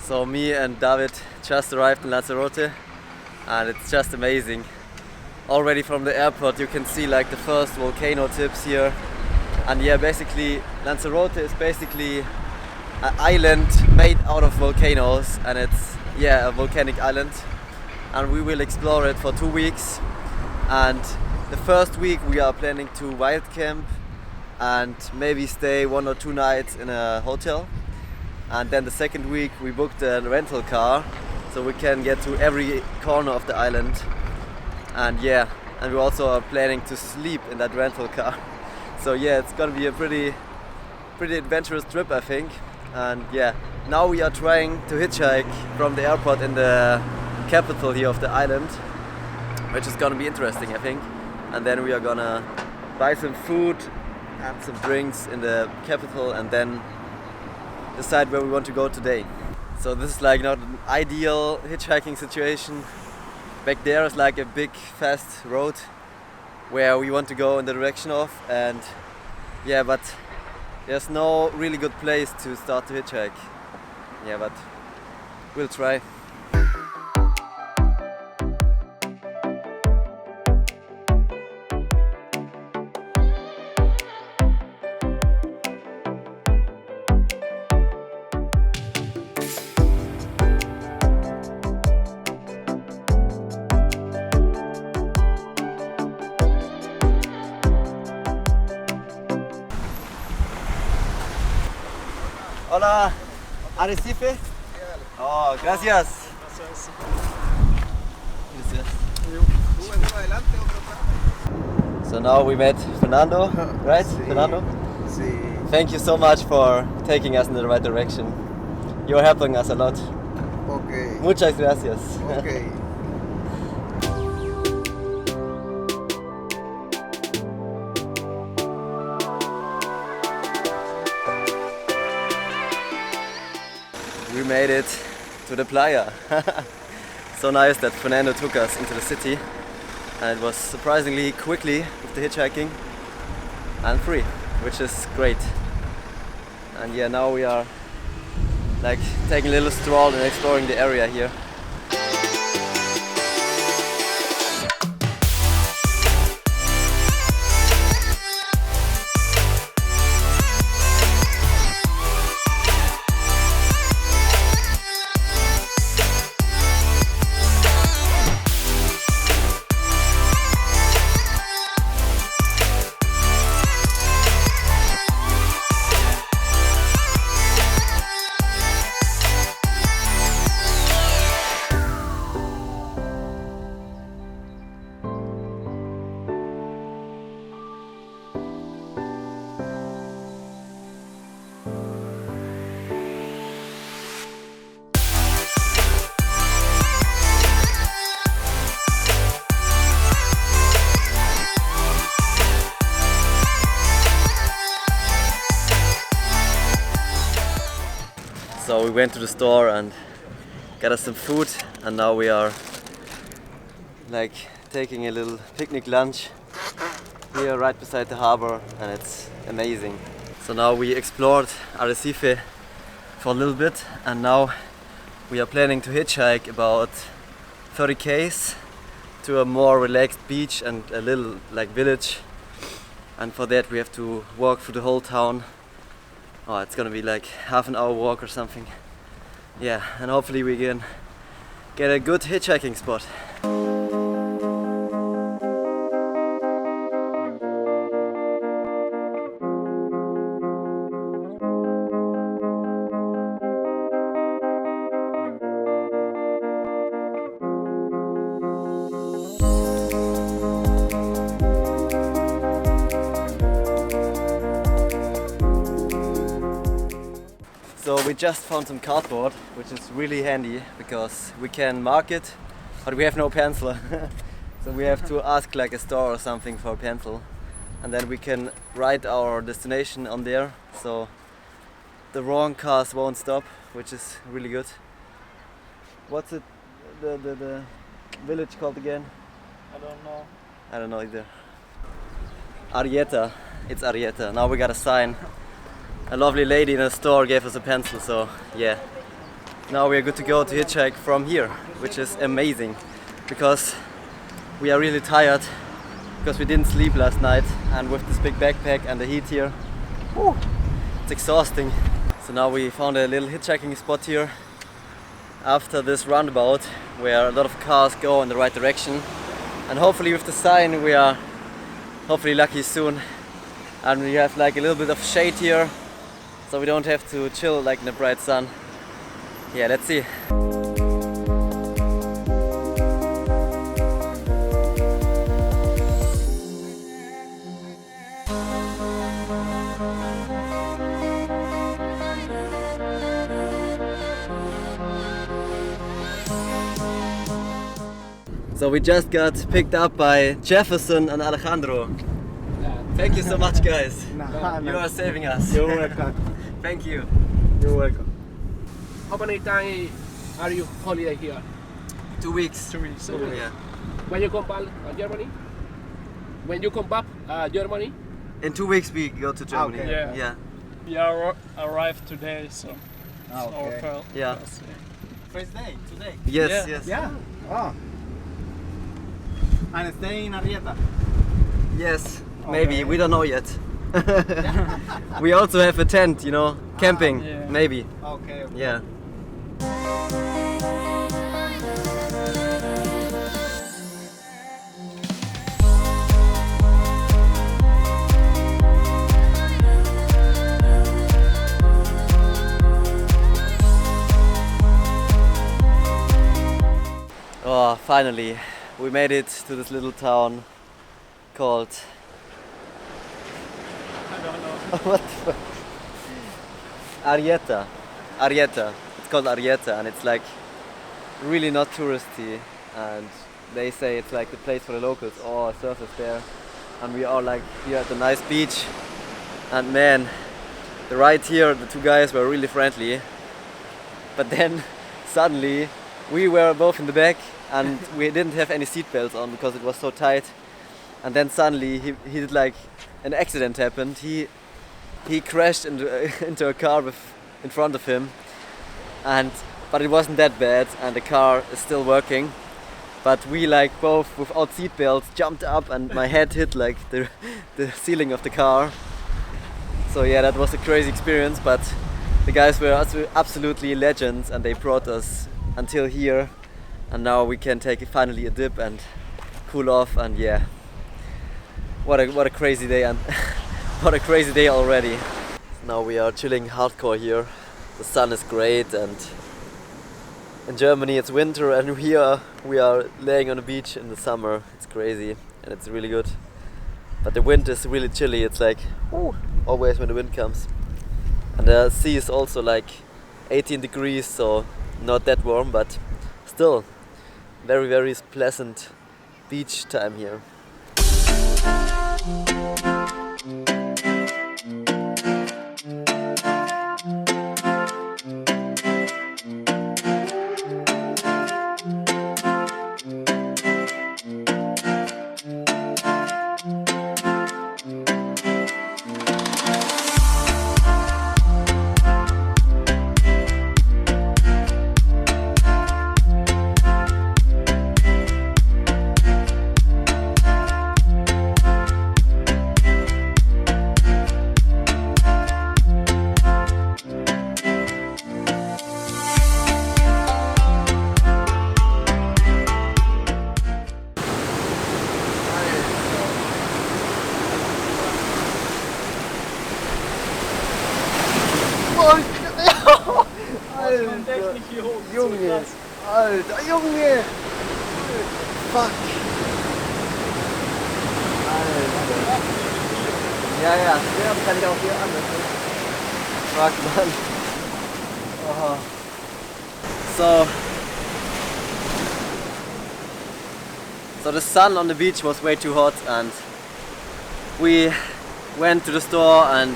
So me and David just arrived in Lanzarote and it's just amazing. Already from the airport you can see like the first volcano tips here. And yeah, basically Lanzarote is basically an island made out of volcanoes, and it's a volcanic island. And we will explore it for 2 weeks. And the first week we are planning to wild camp and maybe stay 1 or 2 nights in a hotel. And then the second week we booked a rental car so we can get to every corner of the island. And and we also are planning to sleep in that rental car. So yeah, it's gonna be a pretty adventurous trip, I think. And now we are trying to hitchhike from the airport in the capital here of the island, which is gonna be interesting, I think. And then we are gonna buy some food and some drinks in the capital and then decide where we want to go today. So this is like not an ideal hitchhiking situation. Back there is like a big fast road where we want to go in the direction of, and but there's no really good place to start to hitchhike. But we'll try. Hola, Recife. Oh, gracias. So now we met Fernando, right? Fernando? Thank you so much for taking us in the right direction. You're helping us a lot. Okay. Muchas gracias. Okay. We made it to the playa. So nice that Fernando took us into the city, and it was surprisingly quickly with the hitchhiking and free, which is great. And now we are like taking a little stroll and exploring the area here. So we went to the store and got us some food, and now we are like taking a little picnic lunch here right beside the harbor, and it's amazing. So now we explored Recife for a little bit, and now we are planning to hitchhike about 30 km to a more relaxed beach and a little like village, and for that we have to walk through the whole town. Oh, it's gonna be like half an hour walk or something. And hopefully we can get a good hitchhiking spot. we just found some cardboard, which is really handy because we can mark it, but we have no pencil. So we have to ask like a store or something for a pencil, and then we can write our destination on there, so the wrong cars won't stop, which is really good. What's it, the village called again? I don't know. I don't know either. Arrieta. It's Arrieta. Now we got a sign. A lovely lady in a store gave us a pencil, so yeah. Now we are good to go to hitchhike from here, which is amazing because we are really tired because we didn't sleep last night, and with this big backpack and the heat here, whew, it's exhausting. So now we found a little hitchhiking spot here after this roundabout where a lot of cars go in the right direction, and hopefully with the sign we are hopefully lucky soon, and we have like a little bit of shade here so we don't have to chill like in the bright sun. Yeah, let's see. So we just got picked up by Jefferson and Alejandro. Thank you so much, guys. You are saving us. You're welcome. Thank you. You're welcome. How many times are you holiday here? 2 weeks. 2 weeks. Yeah. When you come back Germany? When you come back Germany? In 2 weeks we go to Germany. Okay. Yeah. We are arrived today, so it's our first. Yeah. First day, today. Yes, Yeah. yes. Yeah. Oh. And stay in Arrieta. Yes. Maybe, we don't know yet. We also have a tent, you know, camping. Yeah. Maybe. Okay. Yeah. Oh, finally, we made it to this little town called I don't know. what the fuck? Arrieta. Arrieta. It's called Arrieta, and it's like really not touristy, and they say it's like the place for the locals. Oh, surfers there, and we are like here at the nice beach, and man, the ride here, the two guys were really friendly, but then suddenly we were both in the back and we didn't have any seatbelts on because it was so tight, and then suddenly he did like an accident happened. He crashed into a car in front of him, but it wasn't that bad, and the car is still working. But we like both without seatbelts jumped up, and my head hit like the ceiling of the car. So yeah, that was a crazy experience, but the guys were absolutely legends, and they brought us until here, and now we can take finally a dip and cool off, and yeah, what a crazy day, and what a crazy day already. Now we are chilling hardcore here. The sun is great, and in Germany it's winter, and here we are laying on the beach in the summer. It's crazy and it's really good, but the wind is really chilly. It's like always when the wind comes, and the sea is also like 18 degrees, so not that warm, but still very, very pleasant beach time here. Junge, Alter, Junge! Fuck! Alter. Ja, kann ich auch hier an. Fuck, Mann. Oh. So the sun on the beach was way too hot, and we went to the store and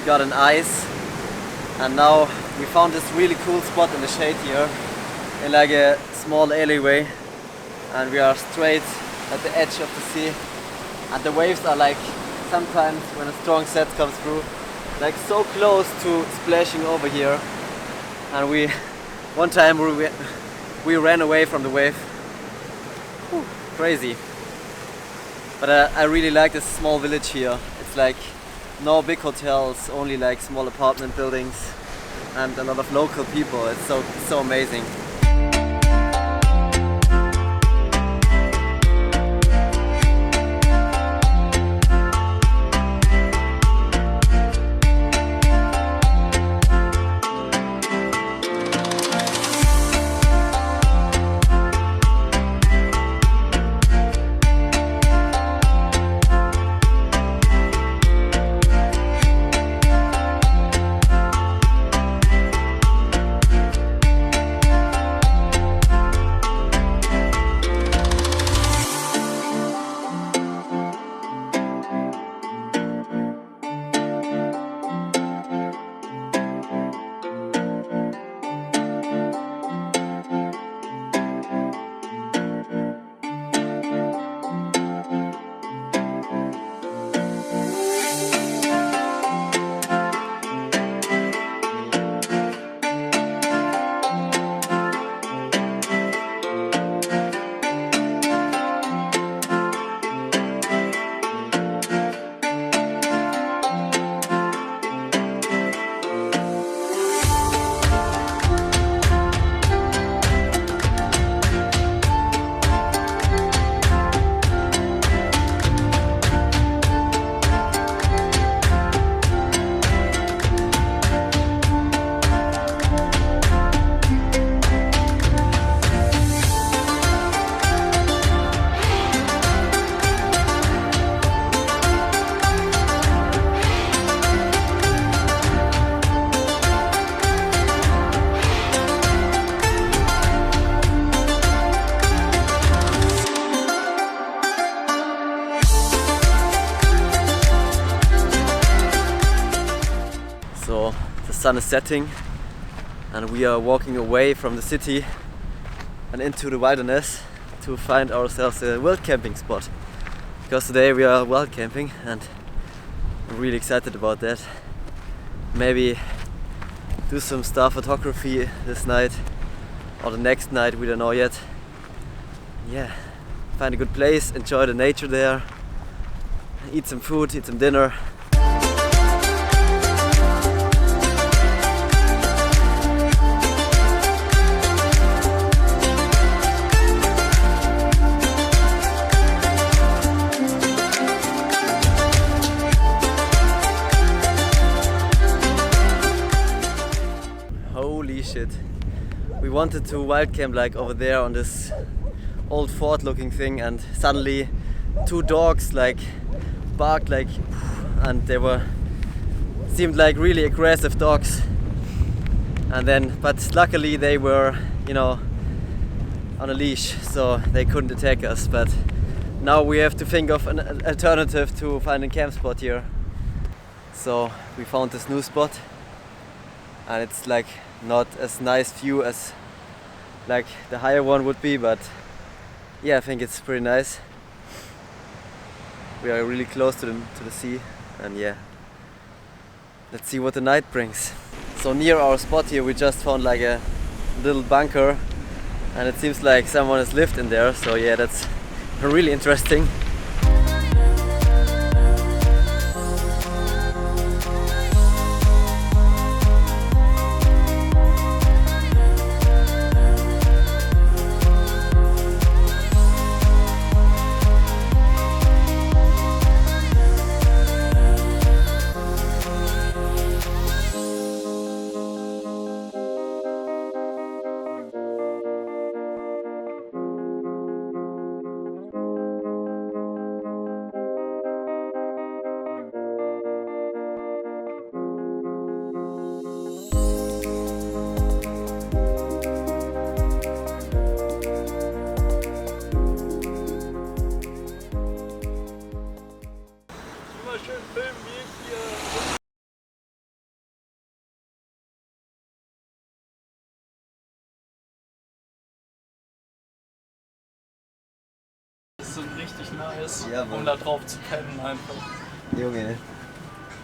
got an ice, and now we found this really cool spot in the shade here in like a small alleyway, and we are straight at the edge of the sea, and the waves are like, sometimes when a strong set comes through, like so close to splashing over here, and one time we ran away from the wave. Whew, crazy. But I really like this small village here. It's like no big hotels, only like small apartment buildings and a lot of local people. It's so amazing. So the sun is setting and we are walking away from the city and into the wilderness to find ourselves a wild camping spot. Because today we are wild camping and I'm really excited about that. Maybe do some star photography this night or the next night, we don't know yet. Yeah, find a good place, enjoy the nature there, eat some food, eat some dinner. Holy shit. We wanted to wild camp like over there on this old fort looking thing, and suddenly two dogs like barked like, and they seemed like really aggressive dogs. And then, but luckily they were, you know, on a leash, so they couldn't attack us. But now we have to think of an alternative to find a camp spot here. So we found this new spot, and it's like not as nice view as like the higher one would be, but yeah, I think it's pretty nice. We are really close to the sea, and yeah, let's see what the night brings. So near our spot here we just found like a little bunker, and it seems like someone has lived in there, so yeah, that's really interesting. richtig nice, Ja, Mann. um da drauf zu pennen einfach. Junge.